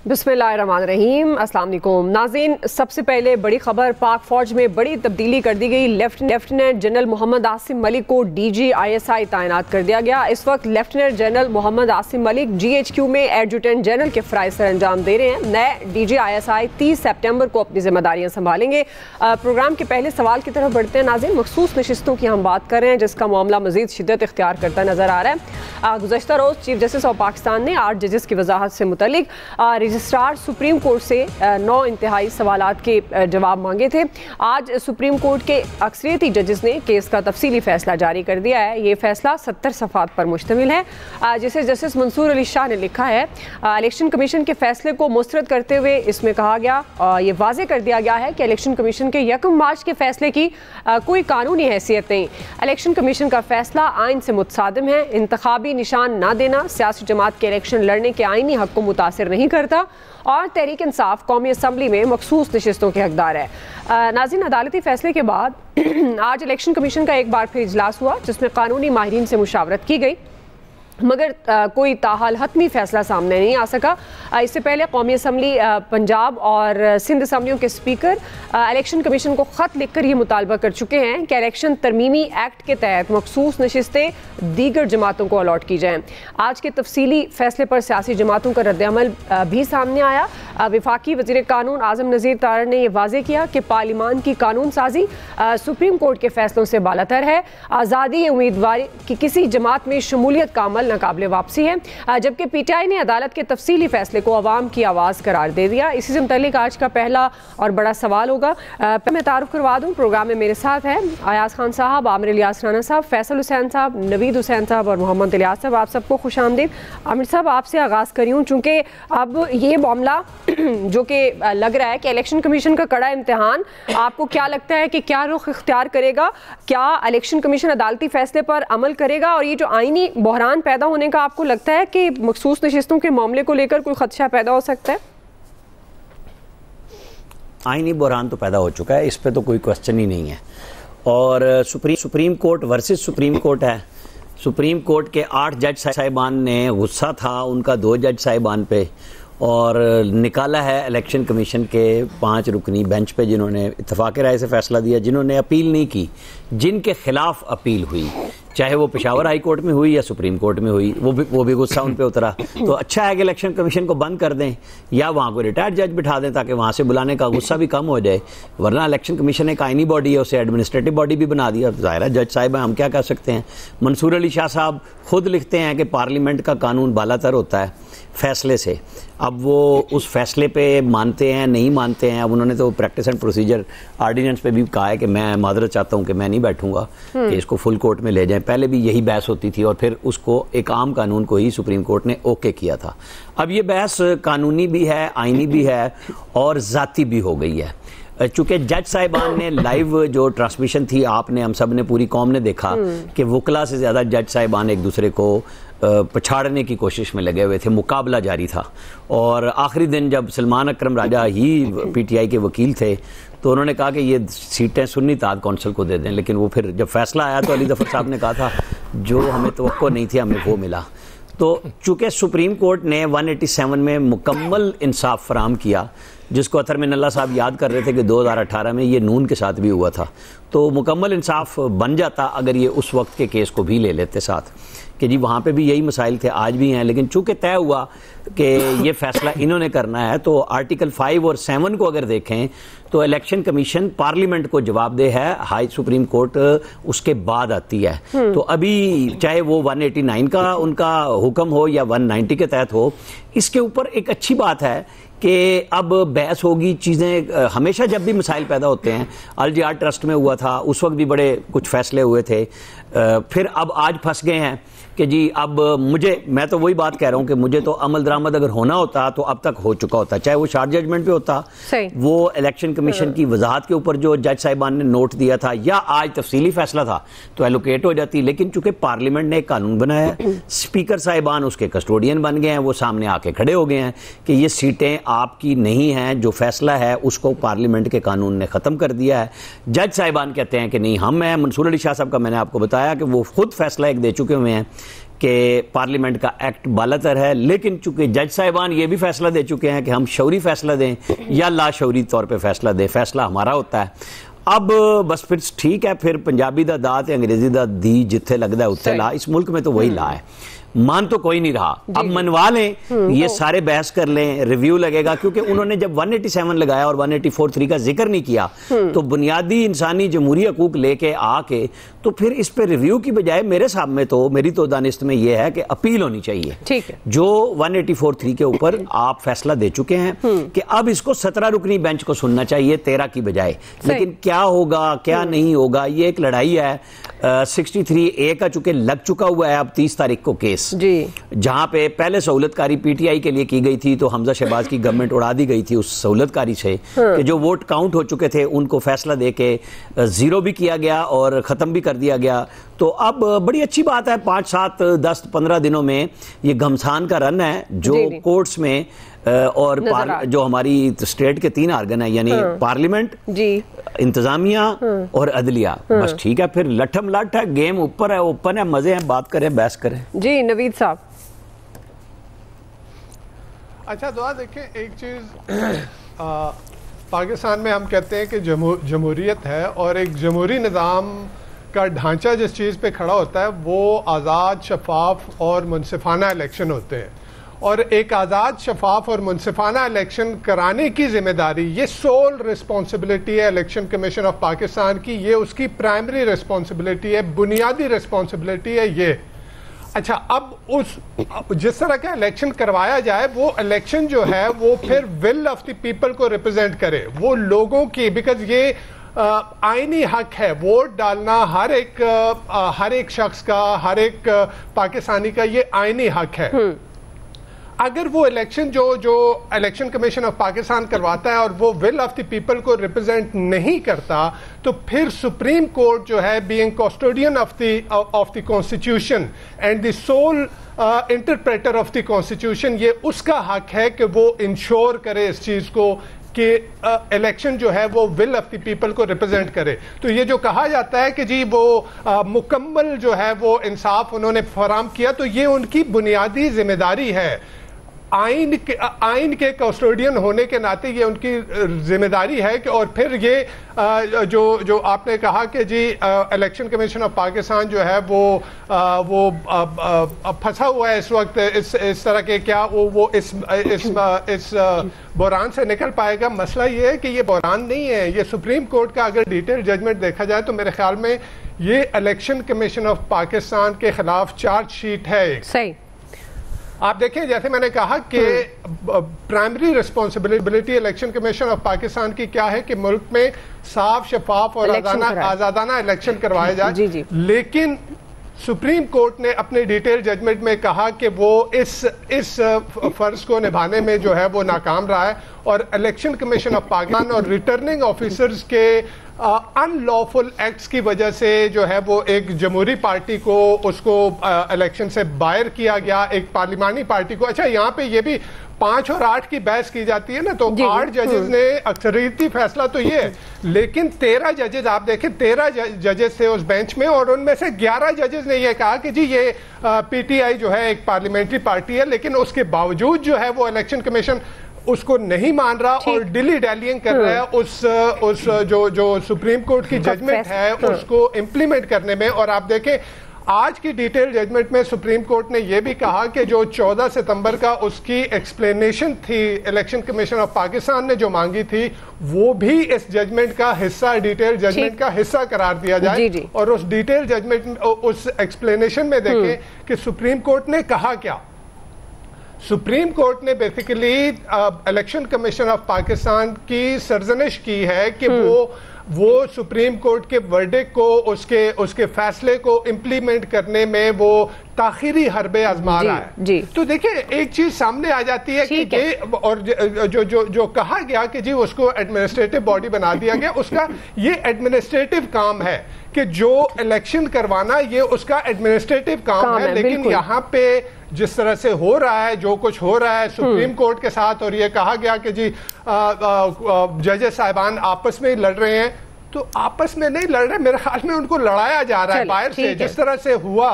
बिस्मिल्लाहिर्रहमानिर्रहीम, अस्सलाम वालेकुम नाज़रीन। सबसे पहले बड़ी खबर, पाक फ़ौज में बड़ी तब्दीली कर दी गई। लेफ्टिनेंट जनरल मोहम्मद आसिम मलिक को DG ISI तैनात कर दिया गया। इस वक्त lieutenant general Mohammad Asim Malik GHQ में एडजुटेंट जनरल के फ़राइज़ सर अंजाम दे रहे हैं। नए DG ISI 30 सितंबर को अपनी जिम्मेदारियाँ संभालेंगे। प्रोग्राम के पहले सवाल की तरफ बढ़ते हैं नाज़रीन। मखसूस नशिस्तों की हम बात कर रहे हैं जिसका मामला मज़ीद शिद्दत इख्तियार करता नज़र आ रहा है। गुज़श्ता रोज़ चीफ जस्टिस ऑफ पाकिस्तान ने 8 जजेस की वजाहत से मुतल्लिक रजिस्ट्रार सुप्रीम कोर्ट से 9 इंतहाई सवालात के जवाब मांगे थे। आज सुप्रीम कोर्ट के अक्सरियती जजेस ने केस का तफसीली फैसला जारी कर दिया है। ये फैसला 70 सफ़ात पर मुश्तमिल है जिसे जस्टिस मंसूर अली शाह ने लिखा है। इलेक्शन कमीशन के फैसले को मुस्तरद करते हुए इसमें कहा गया, ये वाज़े कर दिया गया है कि इलेक्शन कमीशन के 1 मार्च के फैसले की कोई कानूनी हैसियत नहीं। इलेक्शन कमीशन का फैसला आइन से मुतसादिम है। इंतखाबी निशान ना देना सियासी जमात के इलेक्शन लड़ने के आइनी हक़ को मुतासिर नहीं करता और तहरीक इंसाफ कौमी असम्बली में मखसूस नशिस्तों के हकदार है। नाज़रीन, अदालती फैसले के बाद आज इलेक्शन कमीशन का एक बार फिर इजलास हुआ जिसमें कानूनी माहिरीन से मुशावरत की गई, मगर कोई ताहाल हतमी फैसला सामने नहीं आ सका। इससे पहले कौमी असम्बली पंजाब और सिंध असम्बलियों के स्पीकर इलेक्शन कमीशन को ख़त लिखकर ये मुतालबा कर चुके हैं कि इलेक्शन तरमीमी एक्ट के तहत मखसूस नशिस्तें दीगर जमातों को अलॉट की जाएँ। आज के तफसीली फैसले पर सियासी जमातों का रद्द-ए-अमल भी सामने आया। वफाकी वज़ीर कानून आज़म नज़ीर तारड़ ने यह वाज़े किया कि पार्लिमान की कानून साजी सुप्रीम कोर्ट के फैसलों से बालातर है। आज़ादी उम्मीदवार की किसी जमात में शमूलियत का अमल नाकाबिले वापसी है, जबकि PTI ने अदालत के तफसीली फैसले को अवाम की आवाज़ करार दे दिया। इसी से मुतल्लिक आज का पहला और बड़ा सवाल होगा। मैं तारुफ करवा दूँ, प्रोग्राम में मेरे साथ हैं अयाज खान साहब, आमिर इलियास राना साहब, फैसल हुसैन साहब, नवीद हुसैन साहब और मोहम्मद इलियास साहब। आप सबको खुश आमदीद। आमिर साहब, आपसे आगाज़ करी हूँ चूँकि अब ये मामला जो कि लग रहा है कि इलेक्शन कमीशन का कड़ा इम्तिहान, आपको क्या लगता है कि क्या रुख इख्तियार करेगा? क्या इलेक्शन कमीशन अदालती फैसले पर अमल करेगा? और ये जो आईनी बहरान पैदा होने का आपको लगता है कि मखसूस नशिस्तों के मामले को लेकर कोई खदशा पैदा हो सकता है? आईनी बहरान तो पैदा हो चुका है, इस पे तो कोई क्वेश्चन ही नहीं है। और supreme court versus supreme court है। सुप्रीम कोर्ट के 8 जज साहिबान ने गुस्सा था उनका 2 जज साहिबान पे और निकाला है इलेक्शन कमीशन के 5 रुकनी बेंच पे, जिन्होंने इत्तफाक़ राय से फैसला दिया, जिन्होंने अपील नहीं की, जिनके खिलाफ अपील हुई, चाहे वो पेशावर हाई कोर्ट में हुई या सुप्रीम कोर्ट में हुई, वो भी गुस्सा उन पे उतरा। तो अच्छा है कि इलेक्शन कमीशन को बंद कर दें या वहाँ कोई रिटायर्ड जज बिठा दें ताकि वहाँ से बुलाने का गुस्सा भी कम हो जाए। वरना इलेक्शन कमीशन एक आइनी बॉडी है, उसे एडमिनिस्ट्रेटिव बॉडी भी बना दिया। ज़ाहिर है जज साहब हम क्या कर सकते हैं। मंसूर अली शाह साहब खुद लिखते हैं कि पार्लियामेंट का कानून बालातर होता है फैसले से। अब वो उस फैसले पे मानते हैं नहीं मानते हैं। अब उन्होंने तो प्रैक्टिस एंड प्रोसीजर आर्डिनेंस पे भी कहा है कि मैं मादरत चाहता हूँ कि मैं नहीं बैठूंगा कि इसको फुल कोर्ट में ले जाएं। पहले भी यही बहस होती थी और फिर उसको एक आम कानून को ही सुप्रीम कोर्ट ने ओके किया था। अब ये बहस कानूनी भी है, आइनी भी है और ज़ाती भी हो गई है। चूँकि जज साहिबान ने लाइव जो ट्रांसमिशन थी, आपने हम सब ने पूरी कौम ने देखा कि वकला से ज़्यादा जज साहिबान एक दूसरे को पछाड़ने की कोशिश में लगे हुए थे, मुकाबला जारी था। और आखिरी दिन जब सलमान अकरम राजा ही PTI के वकील थे तो उन्होंने कहा कि ये सीटें सुन्नी ताद कौंसिल को दे दें, लेकिन वो फिर जब फैसला आया तो अली ज़फ़र साहब ने कहा था जो हमें तवक्को नहीं थी हमें वो मिला। तो चूँकि सुप्रीम कोर्ट ने 187 में मुकम्मल इंसाफ फराम किया, जिसको अतर में नल्ला साहब याद कर रहे थे कि 2018 में ये नून के साथ भी हुआ था, तो मुकम्मल इंसाफ बन जाता अगर ये उस वक्त के केस को भी ले लेते साथ कि जी वहाँ पे भी यही मसाइल थे, आज भी हैं। लेकिन चूँकि तय हुआ कि ये फैसला इन्होंने करना है, तो आर्टिकल 5 और 7 को अगर देखें तो इलेक्शन कमीशन पार्लियामेंट को जवाबदेह है, हाई सुप्रीम कोर्ट उसके बाद आती है। तो अभी चाहे वो 189 का उनका हुक्म हो या 190 के तहत हो, इसके ऊपर एक अच्छी बात है कि अब बहस होगी। चीज़ें हमेशा जब भी मसाइल पैदा होते हैं, अल जिहाद ट्रस्ट में हुआ था, उस वक्त भी बड़े कुछ फैसले हुए थे, फिर अब आज फंस गए हैं कि जी अब मैं तो वही बात कह रहा हूँ कि मुझे तो अमल दरामद अगर होना होता तो अब तक हो चुका होता, चाहे वो शार्ट जजमेंट पे होता, वो इलेक्शन कमीशन की वजाहत के ऊपर जो जज साहिबान ने नोट दिया था, या आज तफसीली फैसला था तो एलोकेट हो जाती। लेकिन चूंकि पार्लियामेंट ने एक कानून बनाया, स्पीकर साहिबान उसके कस्टोडियन बन गए हैं, वो सामने आके खड़े हो गए हैं कि ये सीटें आपकी नहीं हैं, जो फैसला है उसको पार्लियामेंट के कानून ने ख़त्म कर दिया है। जज साहिबान कहते हैं कि नहीं हम हैं। मंसूर अली शाह साहब का मैंने आपको बताया कि वो खुद फैसला एक दे चुके हुए हैं कि पार्लियामेंट का एक्ट बालातर है, लेकिन चूंकि जज साहिबान ये भी फैसला दे चुके हैं कि हम शौरी फैसला दें या लाशौरी तौर पे फैसला दें, फैसला हमारा होता है। अब बस फिर ठीक है, फिर पंजाबी दा दा ते अंग्रेजी दा दी जिथे लगता है उत्थे ला, इस मुल्क में तो वही ला है, मान तो कोई नहीं रहा। अब मनवा लें, ये सारे बहस कर लें, रिव्यू लगेगा, क्योंकि उन्होंने जब 187 लगाया और 184(3) का जिक्र नहीं किया तो बुनियादी इंसानी जमहूरी हकूक लेके आके तो फिर इस पे रिव्यू की बजाय मेरे साहब में तो मेरी तो दानिस्त में ये है कि अपील होनी चाहिए। ठीक है, जो 184(3) के ऊपर आप फैसला दे चुके हैं कि अब इसको 17 रुकनी बेंच को सुनना चाहिए 13 की बजाय, लेकिन क्या होगा क्या नहीं होगा ये एक लड़ाई है। 63A का चूंकि लग चुका हुआ है अब 30 तारीख को केस जी, जहां पे पहले सहूलतकारी पीटीआई के लिए की गई थी तो हमजा शहबाज की गवर्नमेंट उड़ा दी गई थी उस सहूलतकारी से कि जो वोट काउंट हो चुके थे उनको फैसला देके जीरो भी किया गया और खत्म भी कर दिया गया। तो अब बड़ी अच्छी बात है, 5, 7, 10, 15 दिनों में ये घमसान का रन है जो कोर्ट्स में और जो हमारी स्टेट के 3 आर्गन है, यानी पार्लियामेंट, इंतजामिया और अदलिया, बस ठीक है, फिर लठम लठ है, गेम ऊपर है, ओपन है, मजे हैं, बात करें, बहस करें। जी नवीद साहब। अच्छा दुआ देखें, एक चीज़ पाकिस्तान में हम कहते हैं कि जमहूरियत है और एक जमहूरी निज़ाम का ढांचा जिस चीज़ पे खड़ा होता है वो आज़ाद, शफाफ और मुनसिफाना इलेक्शन होते हैं, और एक आज़ाद, शफाफ और मुनसिफाना इलेक्शन कराने की जिम्मेदारी ये सोल रिस्पॉन्सिबिलिटी है इलेक्शन कमीशन ऑफ पाकिस्तान की, ये उसकी प्राइमरी रिस्पॉन्सिबिलिटी है, बुनियादी रिस्पॉन्सिबिलिटी है ये। अच्छा, अब जिस तरह का इलेक्शन करवाया जाए वो इलेक्शन जो है वो फिर विल ऑफ द पीपल को रिप्रेजेंट करे, वो लोगों की, बिकॉज ये आईनी हक है वोट डालना, हर एक शख्स का, हर एक पाकिस्तानी का ये आईनी हक है। अगर वो इलेक्शन जो इलेक्शन कमीशन ऑफ पाकिस्तान करवाता है और वो विल ऑफ द पीपल को रिप्रेजेंट नहीं करता तो फिर सुप्रीम कोर्ट जो है, being custodian of the constitution and the sole interpreter of the constitution, ये उसका हक है कि वो इंश्योर करे इस चीज को कि इलेक्शन जो है वो विल ऑफ द पीपल को रिप्रेजेंट करे। तो ये जो कहा जाता है कि जी वो मुकम्मल जो है वो इंसाफ उन्होंने फराहम किया, तो ये उनकी बुनियादी जिम्मेदारी है। आइन के कस्टोडियन होने के नाते ये उनकी जिम्मेदारी है कि, और फिर ये जो आपने कहा कि जी इलेक्शन कमीशन ऑफ पाकिस्तान जो है वो फंसा हुआ है इस वक्त इस तरह के, क्या वो इस बहरान से निकल पाएगा? मसला ये है कि ये बहरान नहीं है, ये सुप्रीम कोर्ट का अगर डिटेल जजमेंट देखा जाए तो मेरे ख्याल में ये इलेक्शन कमीशन ऑफ पाकिस्तान के खिलाफ चार्जशीट है। सही, आप देखें, जैसे मैंने कहा कि primary responsibility election commission of Pakistan की क्या है कि मुल्क में साफ, शफाफ और आजादाना इलेक्शन करवाए जाए। लेकिन सुप्रीम कोर्ट ने अपने डिटेल जजमेंट में कहा कि वो इस फर्ज को निभाने में जो है वो नाकाम रहा है, और इलेक्शन कमीशन ऑफ पाकिस्तान और रिटर्निंग ऑफिसर्स के अनलॉफुल एक्ट्स की वजह से जो है वो एक जमहूरी पार्टी को उसको इलेक्शन से बाहर किया गया, एक पार्लिमानी पार्टी को। अच्छा, यहाँ पे ये भी 5 और 8 की बहस की जाती है ना, तो 8 जजेस ने अक्सरियती फैसला तो ये, लेकिन 13 जजेस, आप देखें 13 जजेस थे उस बेंच में, और उनमें से 11 जजेस ने ये कहा कि जी ये पीटीआई जो है एक पार्लियामेंट्री पार्टी है, लेकिन उसके बावजूद जो है वो इलेक्शन कमीशन उसको नहीं मान रहा और डिली डैलिंग कर रहा है उस जो सुप्रीम कोर्ट की जजमेंट है उसको इम्प्लीमेंट करने में। और आप देखें आज की डिटेल जजमेंट में सुप्रीम कोर्ट ने यह भी कहा कि जो 14 सितंबर का उसकी एक्सप्लेनेशन थी इलेक्शन कमीशन ऑफ पाकिस्तान ने जो मांगी थी वो भी इस जजमेंट का हिस्सा, डिटेल जजमेंट का हिस्सा करार दिया जाए। जी। और उस डिटेल जजमेंट उस एक्सप्लेनेशन में देखें कि सुप्रीम कोर्ट ने कहा क्या। सुप्रीम कोर्ट ने basically election commission of Pakistan की सरजनिश की है कि वो सुप्रीम कोर्ट के वर्डिक्ट को, उसके फैसले को इम्प्लीमेंट करने में वो ताखिरी हरबे आजमा रहा है। जी। तो देखिए एक चीज सामने आ जाती है कि ये, और जो कहा गया कि जी उसको एडमिनिस्ट्रेटिव बॉडी बना दिया गया, उसका ये एडमिनिस्ट्रेटिव काम है कि जो इलेक्शन करवाना ये उसका एडमिनिस्ट्रेटिव काम है। लेकिन यहाँ पे जिस तरह से हो रहा है, जो कुछ हो रहा है सुप्रीम कोर्ट के साथ, और ये कहा गया कि जी जजेस साहिबान आपस में ही लड़ रहे हैं, तो आपस में नहीं लड़ रहे, मेरे ख्याल में उनको लड़ाया जा रहा है बाहर से, जिस तरह से हुआ।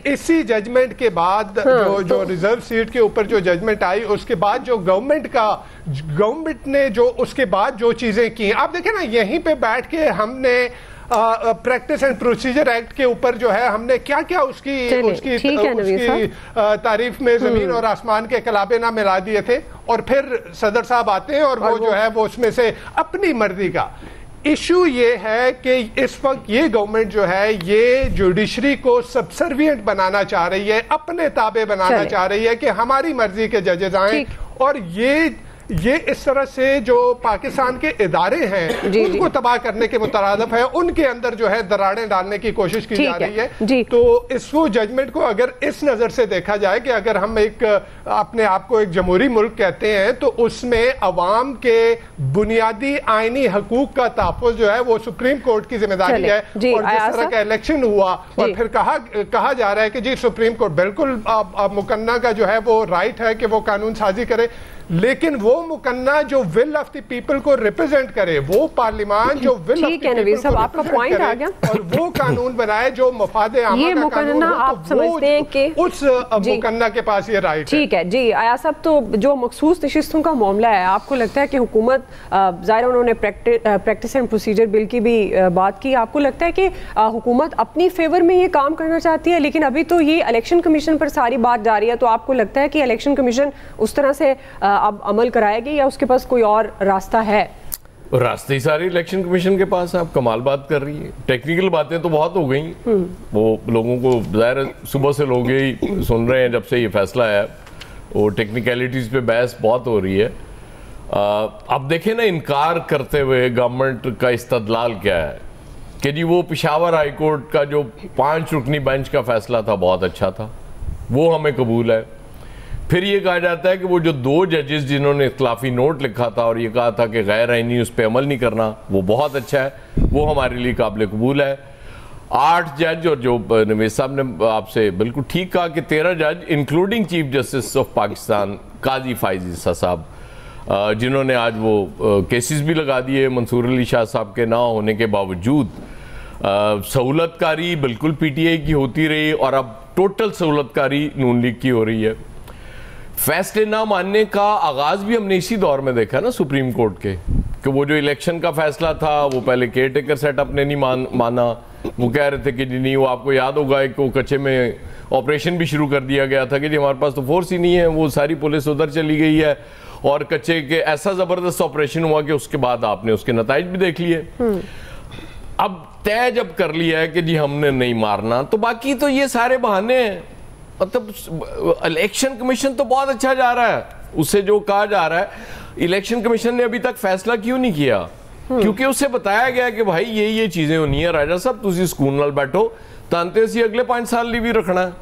इसी जजमेंट के बाद जो रिजर्व सीट के ऊपर जो जजमेंट आई, उसके बाद जो गवर्नमेंट ने जो उसके बाद जो चीजें की, आप देखें ना, यहीं पे बैठ के हमने प्रैक्टिस एंड प्रोसीजर एक्ट के ऊपर जो है हमने क्या क्या उसकी तारीफ में जमीन और आसमान के कलाबे ना मिला दिए थे, और फिर सदर साहब आते हैं और वो जो है वो उसमें से अपनी मर्जी का। इशू ये है कि इस वक्त ये गवर्नमेंट जो है ये जुडिशरी को सबसर्विएंट बनाना चाह रही है, अपने ताबे बनाना चाह रही है कि हमारी मर्जी के जजेस आए, और ये इस तरह से जो पाकिस्तान के इदारे हैं उनको तबाह करने के मुतरादिफ है, उनके अंदर जो है दरारें डालने की कोशिश की जा रही है। तो इस जजमेंट को अगर इस नजर से देखा जाए कि अगर हम अपने आप को एक जमहूरी मुल्क कहते हैं, तो उसमें अवाम के बुनियादी आईनी हकूक का तहफ़्फ़ुज़ जो है वो सुप्रीम कोर्ट की जिम्मेदारी है। और जिस तरह का इलेक्शन हुआ और फिर कहा जा रहा है कि जी सुप्रीम कोर्ट बिल्कुल मुकन्ना का जो है वो राइट है कि वो कानून साजी करे, लेकिन वो मुकन्ना जो विल ऑफ द पीपल को रिप्रेजेंट करे, वो पार्लियामान जो विल ऑफ द पीपल को आपका पॉइंट आ गया, और वो कानून बनाए जो मफादे आमा का कानून हो, आप समझते हैं कि उस मुकन्ना के पास ये राइट है। ठीक है जी आया साहब, तो जो मखसूस नशिस्तों का मामला है, आपको लगता है कि हुकूमत, ज़ाहिर उन्होंने प्रैक्टिस एंड प्रोसीजर बिल की भी बात की, आपको लगता है कि हुकूमत अपनी फेवर में ये काम करना चाहती है, लेकिन अभी तो ये इलेक्शन कमीशन पर सारी बात जा रही है, तो आपको लगता है कि इलेक्शन कमीशन उस तरह से अब अमल कराएगी या उसके पास कोई और रास्ता है? रास्ते ही सारे इलेक्शन कमीशन के पास है। आप कमाल बात कर रही है, टेक्निकल बातें तो बहुत हो गई, वो लोगों को ज़ाहिर सुबह से लोग यही सुन रहे हैं जब से ये फैसला आया, वो टेक्निकलिटीज़ पे बहस बहुत हो रही है। अब देखें ना, इनकार करते हुए गवर्नमेंट का इस्तदलाल क्या है कि जी वो पेशावर हाई कोर्ट का जो 5 रुकनी बेंच का फैसला था बहुत अच्छा था, वो हमें कबूल है। फिर ये कहा जाता है कि वो जो 2 जजेस जिन्होंने इख्तलाफी नोट लिखा था और ये कहा था कि गैर आईनी उस पर अमल नहीं करना, वो बहुत अच्छा है, वो हमारे लिए काबिल कबूल है। 8 जज, और जो नवेद साहब ने आपसे बिल्कुल ठीक कहा कि 13 जज including chief justice of Pakistan Qazi Faez Isa साहब, जिन्होंने आज वो केसेस भी लगा दिए मंसूर अली शाह साहब के ना होने के बावजूद। सहूलतकारी बिल्कुल PTI की होती रही और अब टोटल सहूलतकारी नून लीग की हो रही है। फैसले ना मानने का आगाज भी हमने इसी दौर में देखा ना सुप्रीम कोर्ट के, कि वो जो इलेक्शन का फैसला था वो पहले केयर टेकर सेटअप ने नहीं माना, वो कह रहे थे कि जी नहीं, वो आपको याद होगा एक कच्चे में ऑपरेशन भी शुरू कर दिया गया था कि जी हमारे पास तो फोर्स ही नहीं है, वो सारी पुलिस उधर चली गई है, और कच्चे के ऐसा जबरदस्त ऑपरेशन हुआ कि उसके बाद आपने उसके नताइज भी देख लिए। अब तय जब कर लिया है कि जी हमने नहीं मारना, तो बाकी तो ये सारे बहाने हैं। मतलब इलेक्शन कमीशन तो बहुत अच्छा जा रहा है, उससे जो कहा जा रहा है, इलेक्शन कमीशन ने अभी तक फैसला क्यों नहीं किया? क्योंकि उससे बताया गया कि भाई ये चीजें होनी है, राजा साहब तुम स्कूल नाल बैठो, तांते सी अगले 5 साल भी रखना है,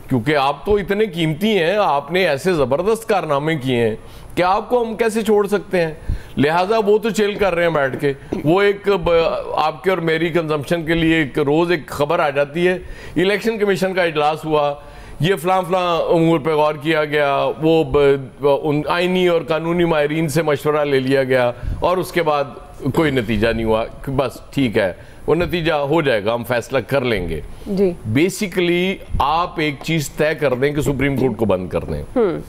क्योंकि आप तो इतने कीमती हैं, आपने ऐसे जबरदस्त कारनामे किए हैं कि आपको हम कैसे छोड़ सकते हैं। लिहाजा वो तो चिल कर रहे हैं बैठ के, वो एक आपके और मेरी कंजम्पशन के लिए एक रोज एक खबर आ जाती है, इलेक्शन कमीशन का इजलास हुआ, ये फलां उमूर पे गौर किया गया, वो आईनी और कानूनी माहिरीन से मशवरा ले लिया गया, और उसके बाद कोई नतीजा नहीं हुआ, कि बस ठीक है वो नतीजा हो जाएगा, हम फैसला कर लेंगे जी। बेसिकली आप एक चीज तय कर दें कि सुप्रीम कोर्ट को बंद कर दें,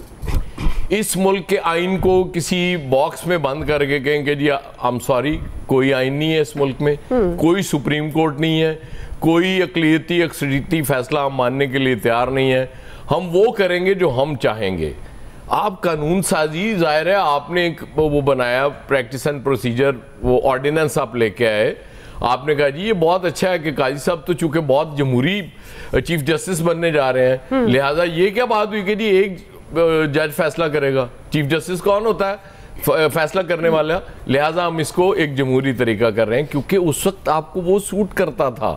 इस मुल्क के आइन को किसी बॉक्स में बंद करके कहेंगे जी आई एम सॉरी, कोई आइन नहीं है इस मुल्क में, कोई सुप्रीम कोर्ट नहीं है, कोई अक़लियती अक्सरियती फैसला हम मानने के लिए तैयार नहीं है, हम वो करेंगे जो हम चाहेंगे। आप कानून साजी, जाहिर है आपने एक वो बनाया प्रैक्टिस एंड प्रोसीजर, वो ऑर्डिनेंस आप लेके आए, आपने कहा जी ये बहुत अच्छा है कि काजी साहब तो चूंकि बहुत जमहूरी चीफ जस्टिस बनने जा रहे हैं, लिहाजा ये क्या बात हुई कि जी एक जज फैसला करेगा, चीफ जस्टिस कौन होता है फैसला करने वाला, लिहाजा हम इसको एक जमहूरी तरीका कर रहे हैं, क्योंकि उस वक्त आपको वो सूट करता था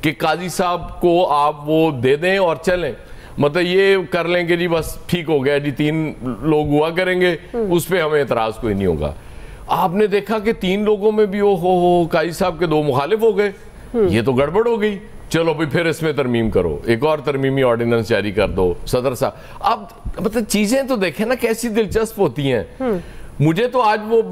कि काजी साहब को आप वो दे दें और चलें, मतलब ये कर लेंगे जी बस ठीक हो गया जी, 3 लोग हुआ करेंगे, उस पर हमें एतराज कोई नहीं होगा। आपने देखा कि 3 लोगों में भी हो काजी साहब के 2 मुखालिफ हो गए, ये तो गड़बड़ हो गई, चलो भाई फिर इसमें तरमीम करो, एक और तरमीमी ऑर्डिनेंस जारी कर दो सदर साहब। अब मतलब चीजें तो देखें ना कैसी दिलचस्प होती हैं। मुझे तो आज वो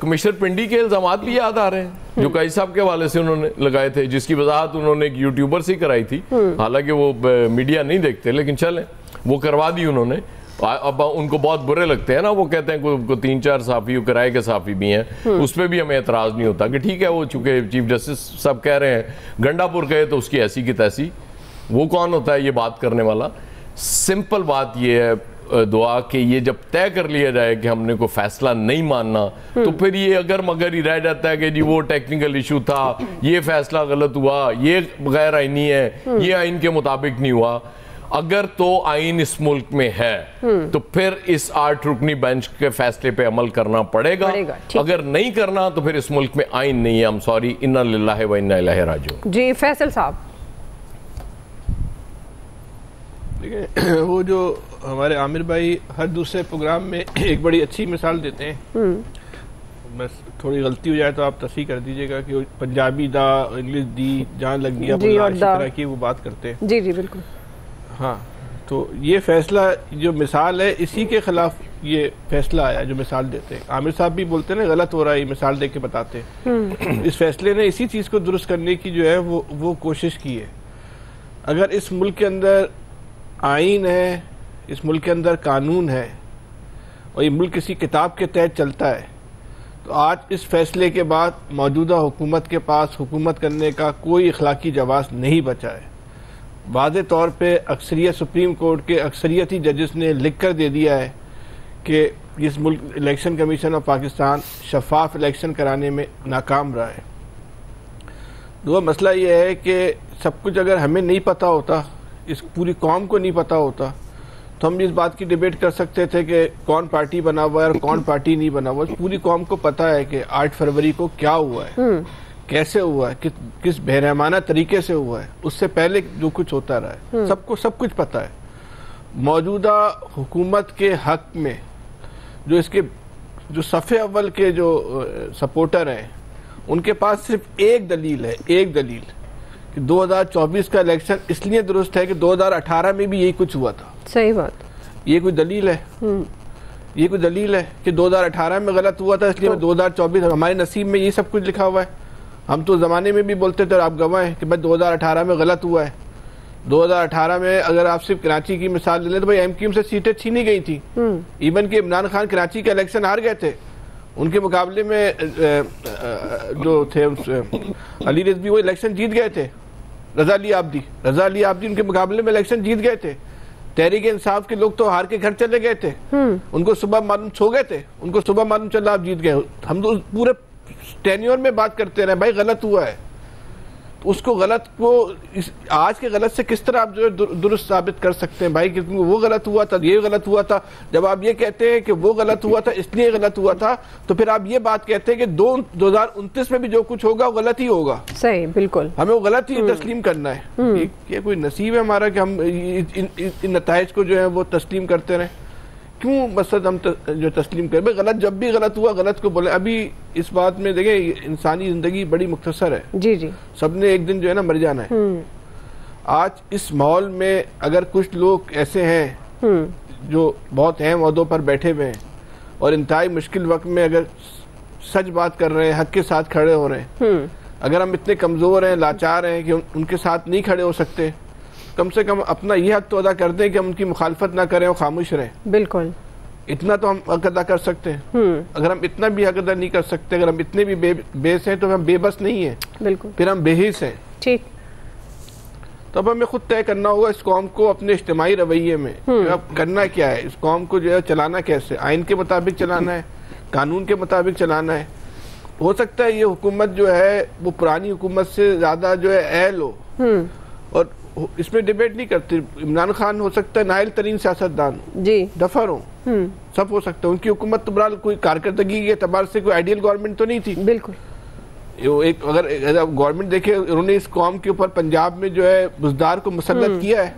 कमिश्नर पिंडी के इल्जामात भी याद आ रहे हैं जो काजी साहब के हवाले से उन्होंने लगाए थे, जिसकी वजाहत उन्होंने एक यूट्यूबर से कराई थी। हालांकि वो मीडिया नहीं देखते, लेकिन चलें वो करवा दी उन्होंने। अब उनको बहुत बुरे लगते हैं ना, वो कहते हैं को 3-4 साफी किराए के साफी भी हैं, उस पर भी हमें एतराज़ नहीं होता कि ठीक है वो चूंकि चीफ जस्टिस सब कह रहे हैं गंडापुर गए तो उसकी ऐसी की तैसी, वो कौन होता है ये बात करने वाला। सिंपल बात ये है दुआ कि ये जब तय कर लिया जाए कि हमने कोई फैसला नहीं मानना, तो फिर ये अगर मगर ही रह जाता है कि जी वो टेक्निकल इशू था, ये फैसला गलत हुआ, ये गैर आईनी है, ये आइन के मुताबिक नहीं हुआ। अगर तो आइन इस मुल्क में है तो फिर इस 8 रुकनी बेंच के फैसले पे अमल करना पड़ेगा। अगर नहीं करना तो फिर इस मुल्क में आइन नहीं है। आई एम सॉरी, इन्ना लिल्लाहि व इन्ना इलैहि राजिऊन। जी फैसल साहब, देखिए वो जो हमारे आमिर भाई हर दूसरे प्रोग्राम में एक बड़ी अच्छी मिसाल देते हैं, बस थोड़ी गलती हो जाए तो आप तस्वीर कर दीजिएगा कि पंजाबी दा इंग्लिश दी जान लग गया इस तरह की वो बात करते हैं। जी जी बिल्कुल। हाँ, तो ये फैसला जो मिसाल है इसी के खिलाफ ये फैसला आया जो मिसाल देते हैं। आमिर साहब भी बोलते हैं ना गलत हो रहा है, ये मिसाल दे के बताते हैं। इस फैसले ने इसी चीज़ को दुरुस्त करने की जो है वो कोशिश की है। अगर इस मुल्क के अंदर आइन है, इस मुल्क के अंदर कानून है और ये मुल्क किसी किताब के तहत चलता है, तो आज इस फैसले के बाद मौजूदा हुकूमत के पास हुकूमत करने का कोई अखलाकी जवाब नहीं बचा है। वाज़े तौर पे अक्सरियत सुप्रीम कोर्ट के अक्सरियती जजेस ने लिख कर दे दिया है कि इस मुल्क इलेक्शन कमीशन ऑफ पाकिस्तान शफाफ इलेक्शन कराने में नाकाम रहा है। दो मसला ये है कि सब कुछ अगर हमें नहीं पता होता, इस पूरी कौम को नहीं पता होता, तो हम इस बात की डिबेट कर सकते थे कि कौन पार्टी बना हुआ है और कौन पार्टी नहीं बना हुआ। पूरी कौम को पता है कि 8 फरवरी को क्या हुआ है, कैसे हुआ है, किस बेरहमाना तरीके से हुआ है, उससे पहले जो कुछ होता रहा है, सबको सब कुछ पता है। मौजूदा हुकूमत के हक में जो सफ़े अव्वल के जो सपोर्टर हैं, उनके पास सिर्फ एक दलील है, एक दलील कि 2024 का इलेक्शन इसलिए दुरुस्त है कि 2018 में भी यही कुछ हुआ था। सही बात। ये कोई दलील है? ये कोई दलील है कि 2018 में गलत हुआ था इसलिए 2024 हमारे नसीब में ये सब कुछ लिखा हुआ है? हम तो ज़माने में भी बोलते थे और आप गवाह हैं कि भाई 2018 में गलत हुआ है। 2018 में अगर आप सिर्फ कराची की मिसाल ले लें तो भाई एमक्यूएम से सीटें छीनी गई थी। इवन कि इमरान खान कराची के इलेक्शन हार गए थे, उनके मुकाबले में जो थे अली रिजवी वो इलेक्शन जीत गए थे। रजा अली आब्दी उनके मुकाबले में इलेक्शन जीत गए थे। तहरीक इंसाफ के लोग तो हार के घर चले गए थे, उनको सुबह मालूम सो गए थे, उनको सुबह मालूम चला आप जीत गए। हम तो पूरे टेन्योर में बात करते रहे भाई गलत हुआ है, तो उसको गलत को आज के गलत से किस तरह आप जो है दुरुस्त साबित कर सकते हैं भाई कि वो गलत हुआ था, ये गलत हुआ था। जब आप ये कहते हैं कि वो गलत हुआ था इसलिए गलत हुआ था, तो फिर आप ये बात कहते हैं कि 2029 में भी जो कुछ होगा वो गलत ही होगा। सही, बिल्कुल हमें वो गलत ही तस्लीम करना है। ये कोई नसीब है हमारा कि हम इन नताइज को जो है वो तस्लीम करते रहें? क्यों मसद हम जो तस्लीम करें? भाई गलत जब भी गलत हुआ गलत को बोले। अभी इस बात में देखें इंसानी जिंदगी बड़ी मुख्तसर है। जी जी, सबने एक दिन जो है ना मर जाना है। आज इस माहौल में अगर कुछ लोग ऐसे हैं जो बहुत अहम ओहदों पर बैठे हुए हैं और इंतहाई मुश्किल वक्त में अगर सच बात कर रहे हैं, हक के साथ खड़े हो रहे हैं, अगर हम इतने कमजोर हैं, लाचार हैं कि उनके साथ नहीं खड़े हो सकते, कम से कम अपना ये हक तो अदा कर दें कि हम उनकी मुखालफत ना करें और खामोश रहें। बिल्कुल, इतना तो हम हक अदा कर सकते हैं। अगर हम इतना भी हक अदा नहीं कर सकते, अगर हम इतने भी बेबस हैं, तो हम बेबस नहीं है, बिल्कुल फिर हम बेहिस हैं। ठीक, तो अब हमें खुद तय करना होगा इस कौम को अपने इज्तिमाई रवैये में अब करना क्या है। इस कौम को जो है चलाना कैसे, आइन के मुताबिक चलाना है, कानून के मुताबिक चलाना है। हो सकता है ये हुकूमत जो है वो पुरानी हुकूमत से ज्यादा जो है अहल हो, और इसमें डिबेट नहीं करते। इमरान खान हो सकता है नाहिल तरीन सियासतदान जी, डफर हो, सब हो सकता है। उनकी हुकूमत तो बहरहाल कोई कारकर्दगी के एतबार से कोई आइडियल गवर्नमेंट तो नहीं थी। बिल्कुल, एक अगर गवर्नमेंट देखे, उन्होंने इस कौम के ऊपर पंजाब में जो है बुजदार को मुसल्लत किया है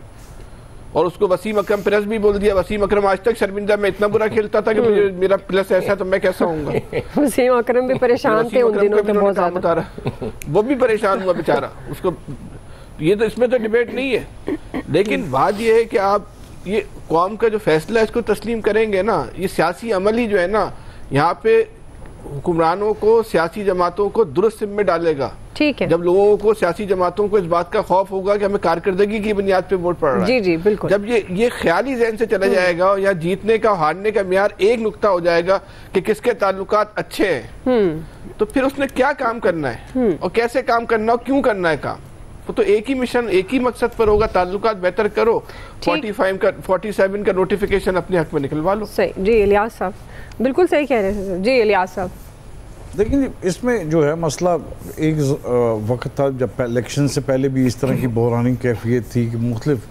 और उसको वसीम अकरम प्लस भी बोल दिया। वसीम अकरम आज तक शर्मिंदा, मैं इतना बुरा खेलता था कि मेरा प्लस ऐसा तो मैं कैसा होऊंगा। वसीम अकरम भी परेशान थे उन दिनों तो बहुत ज्यादा, वो भी परेशान हुआ बेचारा। उसको ये तो इसमें तो डिबेट नहीं है, लेकिन बात ये है कि आप ये कौम का जो फैसला है इसको तस्लीम करेंगे ना। ये सियासी अमल ही जो है ना, यहाँ पे हुक्मरानों को, सियासी जमातों को दुरुस्त सिम में डालेगा। ठीक है। जब लोगों को, सियासी जमातों को इस बात का खौफ होगा कि हमें कारकर्दगी की बुनियाद पे वोट पड़ रहा है। जी जी बिल्कुल। जब ये ख्याली ज़हन से चला जाएगा, या जीतने का हारने का मियार एक नुक्ता हो जाएगा कि किसके ताल्लुकात अच्छे हैं, तो फिर उसने क्या काम करना है और कैसे काम करना और क्यों करना है काम। वो तो एक ही मिशन, एक ही मकसद पर होगा, ताल्लुकात बेहतर करो, 47 का नोटिफिकेशन अपने हक में निकलवा लो। सही जी इलियास साहब, बिल्कुल सही कह रहे हैं जी इलियास साहब। देखिए इसमें जो है मसला, एक वक्त था जब इलेक्शन से पहले भी इस तरह की बहरानी कैफियत थी कि मुख्तलिफ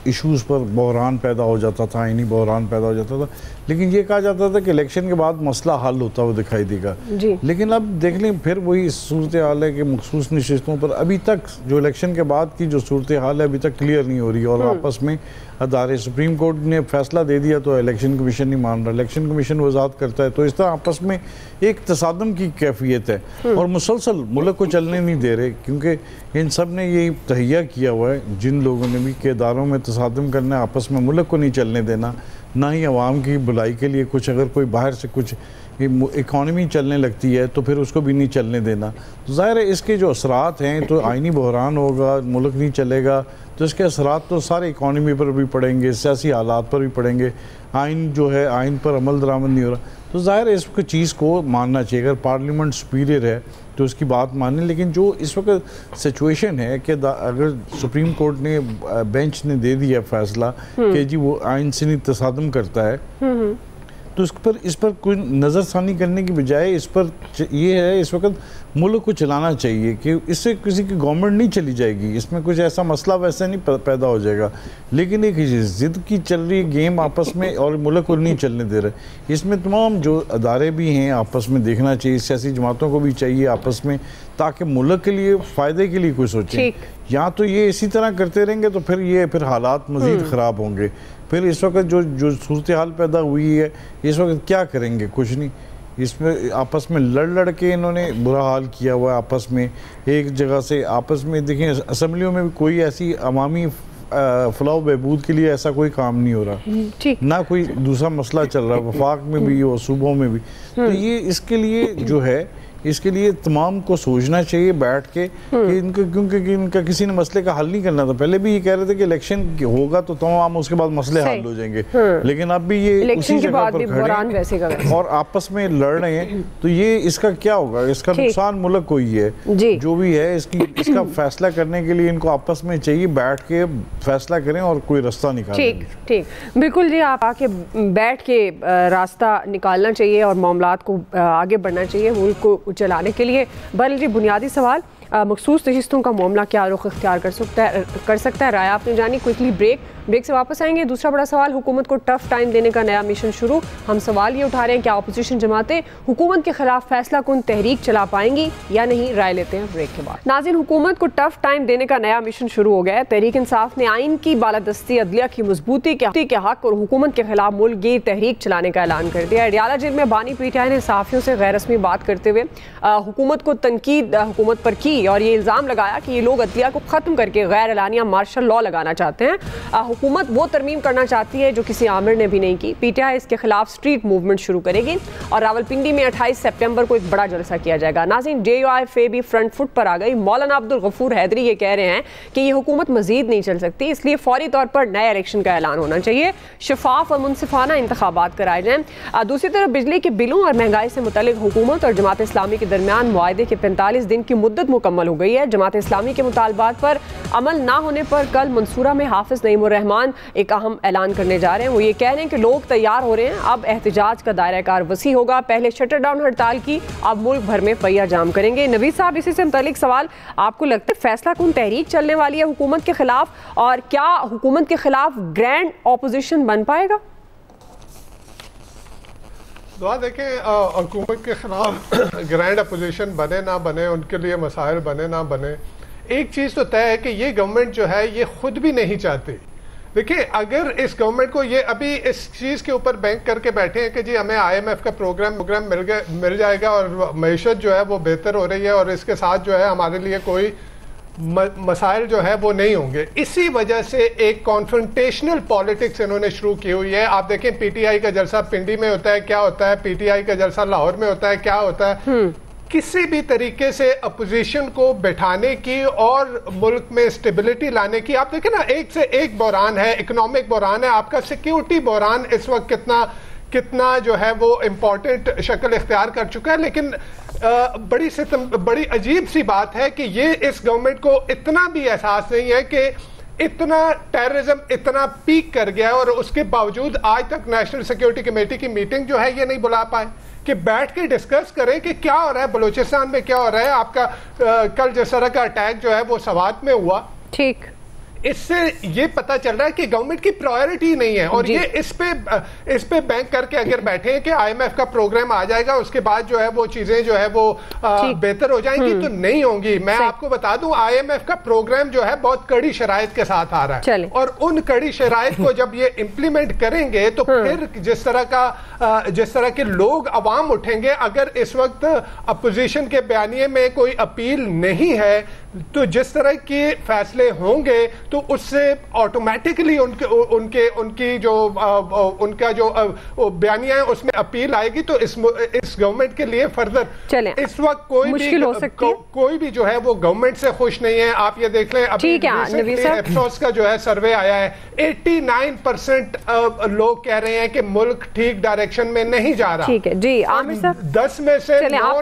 इशूज़ पर बहरान पैदा हो जाता था, आईनी बहरान पैदा हो जाता था, लेकिन ये कहा जाता था कि इलेक्शन के बाद मसला हल होता हुआ दिखाई देगा। लेकिन अब देख लें फिर वही सूरत हाल है कि मखसूस नशिस्तों पर अभी तक जो इलेक्शन के बाद की जो सूरत हाल है अभी तक क्लियर नहीं हो रही, और आपस में अदारे, सुप्रीम कोर्ट ने फैसला दे दिया तो इलेक्शन कमीशन नहीं मान रहा, इलेक्शन कमीशन वजात करता है, तो इस तरह आपस में एक तसादम की कैफियत है और मुसलसल मुल्क को चलने नहीं दे रहे, क्योंकि इन सब ने यही तहिया किया हुआ है, जिन लोगों ने भी कि इदारों में तसादम करना है, आपस में मुल्क को नहीं चलने देना, ना ही अवाम की भलाई के लिए कुछ, अगर कोई बाहर से कुछ इकॉनमी चलने लगती है तो फिर उसको भी नहीं चलने देना। तो ज़ाहिर है इसके जो असरात हैं, तो आइनी बहरान होगा, मुल्क नहीं चलेगा, तो इसके असरात तो सारे इकॉनमी पर भी पड़ेंगे, सियासी हालात पर भी पड़ेंगे, आइन जो है आइन पर अमल दरामद नहीं हो रहा। तो ज़ाहिर है इसको चीज़ को मानना चाहिए, अगर पार्लियामेंट सुपीरियर है तो उसकी बात माने, लेकिन जो इस वक्त सिचुएशन है कि अगर सुप्रीम कोर्ट ने, बेंच ने दे दिया फैसला कि जी वो आइन से नहीं तसादम करता है, तो इस पर कोई नज़रसानी करने की बजाय इस पर ये है इस वक्त मुल्क को चलाना चाहिए कि इससे किसी की गवर्नमेंट नहीं चली जाएगी, इसमें कुछ ऐसा मसला वैसे नहीं पैदा हो जाएगा, लेकिन एक ज़िद की चल रही गेम आपस में और मुल्क को नहीं चलने दे रहे। इसमें तमाम जो अदारे भी हैं आपस में देखना चाहिए, सियासी जमातों को भी चाहिए आपस में, ताकि मुल्क के लिए फ़ायदे के लिए कुछ सोचें। यहाँ तो ये इसी तरह करते रहेंगे तो फिर हालात मज़ीद ख़राब होंगे। फिर इस वक्त जो सूरत हाल पैदा हुई है, इस वक्त क्या करेंगे, कुछ नहीं, इसमें आपस में लड़ के इन्होंने बुरा हाल किया हुआ है। आपस में एक जगह से आपस में देखें, असम्बलियों में भी कोई ऐसी अवामी फलाह बहबूद के लिए ऐसा कोई काम नहीं हो रहा, ना कोई दूसरा मसला चल रहा, वफाक में भी और सूबों में भी। तो ये इसके लिए जो है, इसके लिए तमाम को सोचना चाहिए बैठ के कि इनका, क्योंकि इनका किसी ने मसले का हल नहीं करना था। पहले भी ये कह रहे थे कि इलेक्शन होगा तो तमाम उसके बाद मसले हल हो जाएंगे, लेकिन अब भी ये उसी जगह पर खड़े और आपस में लड़ रहे हैं। तो ये इसका क्या होगा, इसका नुकसान मुल्क को ही है। जो भी है इसका फैसला करने के लिए इनको आपस में चाहिए बैठ के फैसला करें और कोई रास्ता निकालें। ठीक बिल्कुल जी, आप आके बैठ के रास्ता निकालना चाहिए और मामलात को आगे बढ़ना चाहिए मुल्क को चलाने के लिए। बहरहाल जी, बुनियादी सवाल, मखसूस नशिस्तों का मामला क्या रुख इख्तियार कर सकता है, राय आपने जानी। क्विकली ब्रेक से वापस आएंगे। दूसरा बड़ा सवाल, हुकूमत को टफ टाइम देने का नया मिशन शुरू। हम सवाल ये उठा रहे हैं, क्या अपोजिशन जमातें हुकूमत के खिलाफ फैसला कुन तहरीक चला पाएंगी या नहीं? राय लेते हैं ब्रेक के बाद। नाज़रीन, हुकूमत को टफ टाइम देने का नया मिशन शुरू हो गया है। तहरीक इंसाफ ने आइन की बालादस्ती, अदलिया की मजबूती के हक और हुकूमत के खिलाफ मुल्कगीर तहरीक चलाने का ऐलान कर दिया है। अडयाला जेल में बानी पीटीआई ने सहाफ़ियों से गैर रस्मी बात करते हुए हुकूमत को तनकीद हुकूमत पर की और ये इल्ज़ाम लगाया कि ये लोग अदलिया को ख़त्म करके गैर एलानिया मार्शल लॉ लगाना चाहते हैं। हुकूमत वो तरमीम करना चाहती है जो किसी आमिर ने भी नहीं की। पीटीआई इसके खिलाफ स्ट्रीट मूवमेंट शुरू करेगी और रावलपिंडी में 28 सितंबर को एक बड़ा जलसा किया जाएगा। नाज़रीन, JUIF भी फ्रंट फुट पर आ गई। मौलाना अब्दुल गफूर हैदरी ये कह रहे हैं कि ये हुकूमत मजीद नहीं चल सकती, इसलिए फौरी तौर पर नए इलेक्शन का ऐलान होना चाहिए, शफाफ और मुनसिफाना इंतखाबात कराए जाएं। दूसरी तरफ बिजली के बिलों और महंगाई से मुतल्लिक हुकूमत और जमात इस्लामी के दरमियान मुआहदे के 45 दिन की मुद्दत मुकम्मल हो गई है। जमात इस्लामी के मुतालबात पर अमल ना होने पर कल मंसूरा में हाफिज नईमुर रहमान एक अहम ऐलान करने जा रहे हैं। वो ये कह रहे हैं कि लोग तैयार हो रहे हैं, अब एहतजाज का दायरा कार वसी होगा। पहले शटर डाउन हड़ताल की, अब मुल्क भर में पहिया जाम करेंगे। नवीद साहब, इसी से मुतालिक सवाल, आपको लगता है फैसला कुन तहरीक चलने वाली है हुकूमत के खिलाफ, और क्या हुकूमत के खिलाफ ग्रैंड ऑपोजिशन बन पाएगा? दुआ देखें, हुकूमत के खिलाफ ग्रैंड अपोजिशन बने ना बने, उनके लिए मसाइल बने ना बने, एक चीज़ तो तय है कि ये गवर्नमेंट जो है ये खुद भी नहीं चाहती। देखिए, अगर इस गवर्नमेंट को ये अभी इस चीज़ के ऊपर बैंक करके बैठे हैं कि जी हमें IMF का प्रोग्राम मिल जाएगा और मईशत जो है वो बेहतर हो रही है और इसके साथ जो है हमारे लिए कोई मसाइल जो है वो नहीं होंगे। इसी वजह से एक कॉन्फ्रंटेशनल पॉलिटिक्स इन्होंने शुरू की हुई है। आप देखें पीटीआई का जलसा पिंडी में होता है, क्या होता है, पीटीआई का जलसा लाहौर में होता है, क्या होता है। किसी भी तरीके से अपोजिशन को बैठाने की और मुल्क में स्टेबिलिटी लाने की, आप देखें ना, एक से एक बहरान है, इकोनॉमिक बहरान है, आपका सिक्योरिटी बहरान इस वक्त कितना जो है वो इम्पोर्टेंट शक्ल इख्तियार कर चुका है। लेकिन बड़ी अजीब सी बात है कि ये इस गवर्नमेंट को इतना भी एहसास नहीं है कि इतना टेररिज्म इतना पीक कर गया और उसके बावजूद आज तक नेशनल सिक्योरिटी कमेटी की मीटिंग जो है ये नहीं बुला पाए कि बैठ के डिस्कस करें कि क्या हो रहा है बलूचिस्तान में, क्या हो रहा है। आपका कल जिस तरह का अटैक जो है वो सवात में हुआ, ठीक, इससे ये पता चल रहा है कि गवर्नमेंट की प्रायोरिटी नहीं है। और ये इस पे बैंक करके अगर बैठे हैं कि आईएमएफ का प्रोग्राम आ जाएगा उसके बाद जो है वो चीजें जो है वो बेहतर हो जाएंगी, तो नहीं होंगी। मैं आपको बता दूं आईएमएफ का प्रोग्राम जो है बहुत कड़ी शराइत के साथ आ रहा है और उन कड़ी शराइत को जब ये इम्प्लीमेंट करेंगे तो फिर जिस तरह के लोग अवाम उठेंगे, अगर इस वक्त अपोजिशन के बयानिए में कोई अपील नहीं है तो जिस तरह के फैसले होंगे तो उससे ऑटोमेटिकली उनकी जो उनका जो बयानिया है उसमें अपील आएगी। तो इस गवर्नमेंट के लिए फर्दर इस वक्त कोई भी जो है वो गवर्नमेंट से खुश नहीं है। आप ये देख लें, अभी एप्सोस का जो है सर्वे आया है, 89% लोग कह रहे हैं कि मुल्क ठीक डायरेक्शन में नहीं जा रहा। ठीक है जी आमिर साहब, 10 में से 9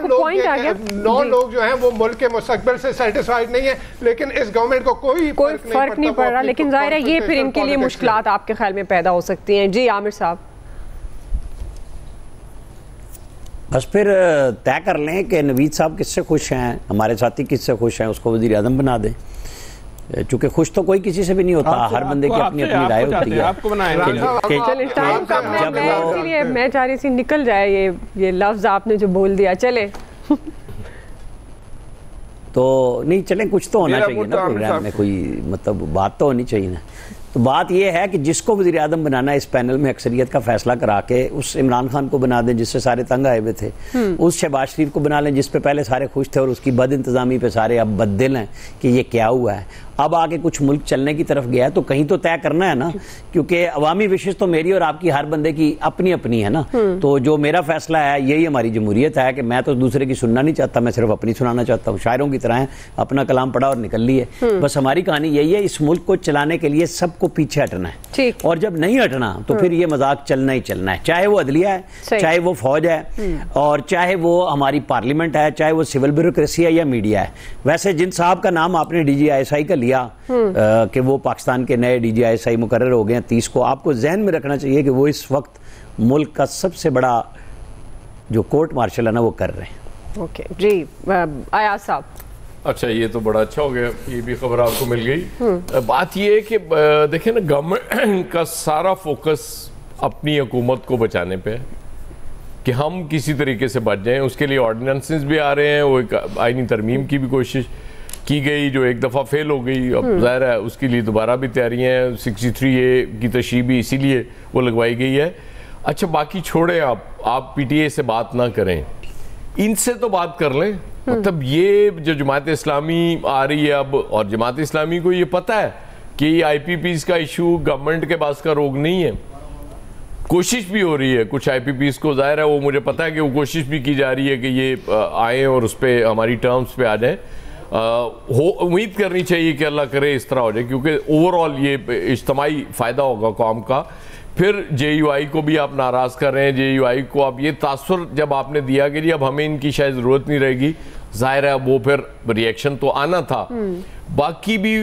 लोग जो हैं वो मुल्क के मुस्तकबिल से सेटिस्फाइड नहीं है। लेकिन इस गवर्नमेंट को कोई फर्क नहीं पड़ रहा। लेकिन जाहिर है ये फिर इनके लिए मुश्किलात आपके ख्याल में पैदा हो सकती हैं। जी आमिर साहब, बस फिर तय कर लें कि नवीद साहब किससे खुश हैं, हमारे साथी किससे खुश हैं, उसको वज़ीर आज़म बना दें। चूंकि खुश तो कोई किसी से भी नहीं होता, हर बंदे की अपनी अपनी राय होती है। आपको मैं चाह रही थी निकल जाए ये लफ्ज आपने जो बोल दिया। चले तो नहीं, चलें, कुछ तो होना चाहिए ना प्रोग्राम में, कोई मतलब बात तो होनी चाहिए ना। तो बात यह है कि जिसको वज़ीर आज़म बनाना है इस पैनल में अक्सरियत का फैसला करा के उस इमरान खान को बना दें जिससे सारे तंग आए हुए थे, उस शहबाज शरीफ को बना लें जिस पे पहले सारे खुश थे और उसकी बद इंतज़ामी पे सारे अब बददिल हैं कि ये क्या हुआ है। अब आगे कुछ मुल्क चलने की तरफ गया है तो कहीं तो तय करना है ना, क्योंकि अवामी विशेष तो मेरी और आपकी हर बंदे की अपनी अपनी है ना। तो जो मेरा फैसला है यही हमारी जमहूरियत है कि मैं तो दूसरे की सुनना नहीं चाहता, मैं सिर्फ अपनी सुनाना चाहता हूँ। शायरों की तरह है, अपना कलाम पढ़ा और निकल लिए। बस हमारी कहानी यही है, इस मुल्क को चलाने के लिए सबको पीछे हटना है और जब नहीं हटना तो फिर ये मजाक चलना ही चलना है, चाहे वो अदलिया है, चाहे वो फौज है और चाहे वो हमारी पार्लियामेंट है, चाहे वो सिविल ब्यूरोक्रेसी है या मीडिया है। वैसे जिन साहब का नाम आपने DGISI का कि वो पाकिस्तान के नए DGISI मुकर्रर हो गए हैं 30 को, आपको जहन में रखना चाहिए कि वो इस वक्त मुल्क का सबसे बड़ा जो कोर्ट मार्शल है ना वो कर रहे हैं। ओके जी आयाज साहब। अच्छा, ये तो बड़ा अच्छा हो गया, ये भी खबर आपको मिल गई। बात ये है कि देखिए ना, गवर्नमेंट का सारा फोकस अपनी हुकूमत को बचाने पे है कि हम किसी तरीके से बच जाएं। उसके लिए ऑर्डिनेंसेस भी आ रहे हैं, वो एक आईनी तरमीम की भी कोशिश की गई जो एक दफ़ा फेल हो गई। अब जाहिर है उसके लिए दोबारा भी तैयारियां हैं, 63A की तशरीह भी इसीलिए वो लगवाई गई है। अच्छा, बाकी छोड़े, आप PTA से बात ना करें, इनसे तो बात कर लें। मतलब ये जो जमात इस्लामी आ रही है अब, और जमात इस्लामी को ये पता है कि IPPs का इशू गवर्नमेंट के पास का रोग नहीं है। कोशिश भी हो रही है कुछ IPPs को, जाहिर है वो मुझे पता है कि वो कोशिश भी की जा रही है कि ये आए और उस पर हमारी टर्म्स पे आ जाए। उम्मीद करनी चाहिए कि अल्लाह करे इस तरह हो जाए, क्योंकि ओवरऑल ये इज्तिमाई फ़ायदा होगा कौम का। फिर JUI को भी आप नाराज़ कर रहे हैं, JUI को आप ये तासुर जब आपने दिया कि जी अब हमें इनकी शायद ज़रूरत नहीं रहेगी, जाहिर है वो फिर रिएक्शन तो आना था। बाकी भी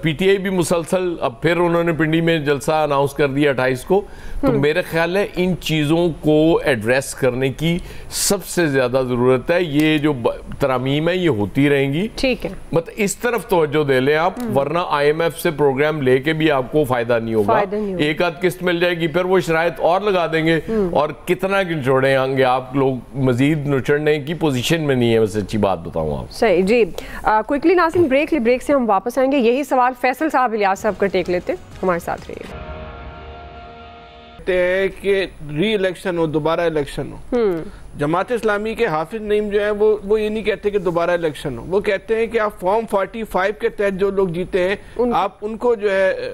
PTI भी मुसलसल, अब फिर उन्होंने पिंडी में जलसा अनाउंस कर दिया 28 को। तो मेरा ख्याल है इन चीज़ों को एड्रेस करने की सबसे ज़्यादा ज़रूरत है। ये जो तरामीम है ये होती रहेंगी, ठीक है, मतलब इस तरफ तवज्जो दे लें आप, वरना IMF से प्रोग्राम लेके भी आपको फ़ायदा नहीं होगा। एक आध किस्त मिल जाएगी, फिर वो शराइत और लगा देंगे और कितना निचोड़ेंगे आप लोग, मजीद निचड़ने की पोजीशन में नहीं है। बस अच्छी बात बताऊँ आप। सही जी। क्विकली नाज़रीन, ब्रेक से हम वापस आएंगे। यही सवाल फैसल साहब, इलियास साहब का टेक लेते, हमारे साथ रहिएगा। हैं कि री इलेक्शन हो, दोबारा इलेक्शन हो। जमात इस्लामी के हाफिज नईम जो है वो ये नहीं कहते कि दोबारा इलेक्शन हो, वो कहते हैं कि आप फॉर्म 45 के तहत जो लोग जीते हैं आप उनको जो है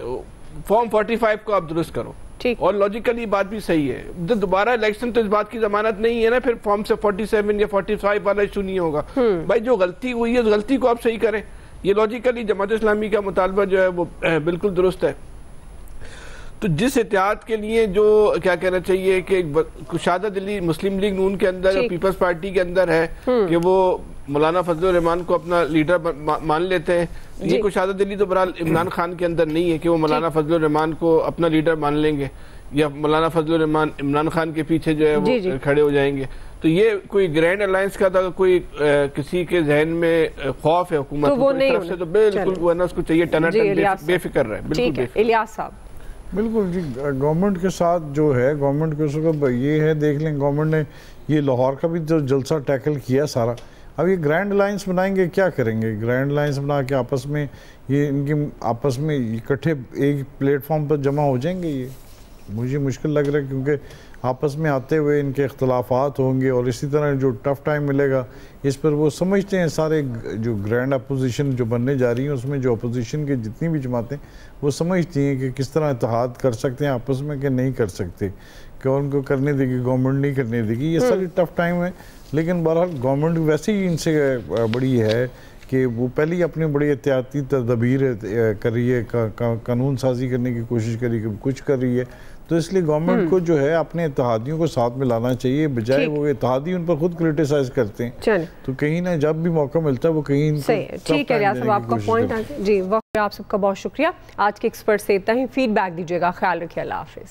फॉर्म 45 को आप दुरुस्त करो। और लॉजिकली बात भी सही है, तो दोबारा इलेक्शन तो इस बात की जमानत नहीं है ना, फिर फॉर्म से 47 या 45 वाला इशू नहीं होगा। भाई जो गलती हुई है उस गलती को आप सही करें, ये लॉजिकली जमात इस्लामी का मुतालबा जो है वो बिल्कुल दुरुस्त है। तो जिस एहतियात के लिए जो क्या कहना चाहिए कि कुशादा दिली मुस्लिम लीग नून के अंदर और पीपल्स पार्टी के अंदर है कि वो मौलाना फजलुर रहमान को अपना लीडर मान लेते हैं, ये कुशादा दिली तो बहरहाल इमरान खान के अंदर नहीं है कि वो मौलाना फजलुर रहमान को अपना लीडर मान लेंगे या मौलाना फजलुर रहमान इमरान खान के पीछे जो है वो खड़े हो जाएंगे। तो ये कोई ग्रैंड अलायंस का था, कोई किसी के जहन में खौफ है हुकूमत की तरफ से, तो बिल्कुल वो ना उसको चाहिए टनाटन बेफिक्र रहे। बिल्कुल इलियास साहब। बिल्कुल जी, गवर्नमेंट के साथ जो है गवर्नमेंट के उसको ये है, देख लें गवर्नमेंट ने ये लाहौर का भी जो जलसा टैकल किया सारा, अब ये ग्रैंड अलायंस बनाएंगे, क्या करेंगे? ग्रैंड अलायंस बना के आपस में ये इनकी आपस में इकट्ठे एक प्लेटफॉर्म पर जमा हो जाएंगे, ये मुझे मुश्किल लग रहा है, क्योंकि आपस में आते हुए इनके इख्तलाफात होंगे और इसी तरह जो टफ टाइम मिलेगा इस पर वो समझते हैं सारे जो ग्रैंड अपोजिशन जो बनने जा रही हैं उसमें जो अपोजिशन की जितनी भी जमातें वो समझती हैं कि किस तरह इत्तेहाद कर सकते हैं आपस में कि नहीं कर सकते, कि उनको करने देगी गवर्नमेंट नहीं करने देगी, ये सारी टफ टाइम है। लेकिन बहरहाल गवर्नमेंट वैसे ही इनसे बड़ी है कि वो पहले ही अपनी बड़ी एहतियाती तदबीर कर रही है, कानून साजी करने की कोशिश कर रही है, कुछ कर रही है, तो इसलिए गवर्नमेंट को जो है अपने इत्तेहादियों को साथ में लाना चाहिए, बजाय वो इत्तेहादी उन पर खुद क्रिटिसाइज करते हैं। तो कहीं ना जब भी मौका मिलता है वो कहीं ठीक है। रियाज साहब आपका पॉइंट आ गया जी, वक्त आप सबका बहुत शुक्रिया। आज के एक्सपर्ट से इतना ही, फीडबैक दीजिएगा, ख्याल रखिए, अल्लाह हाफिज।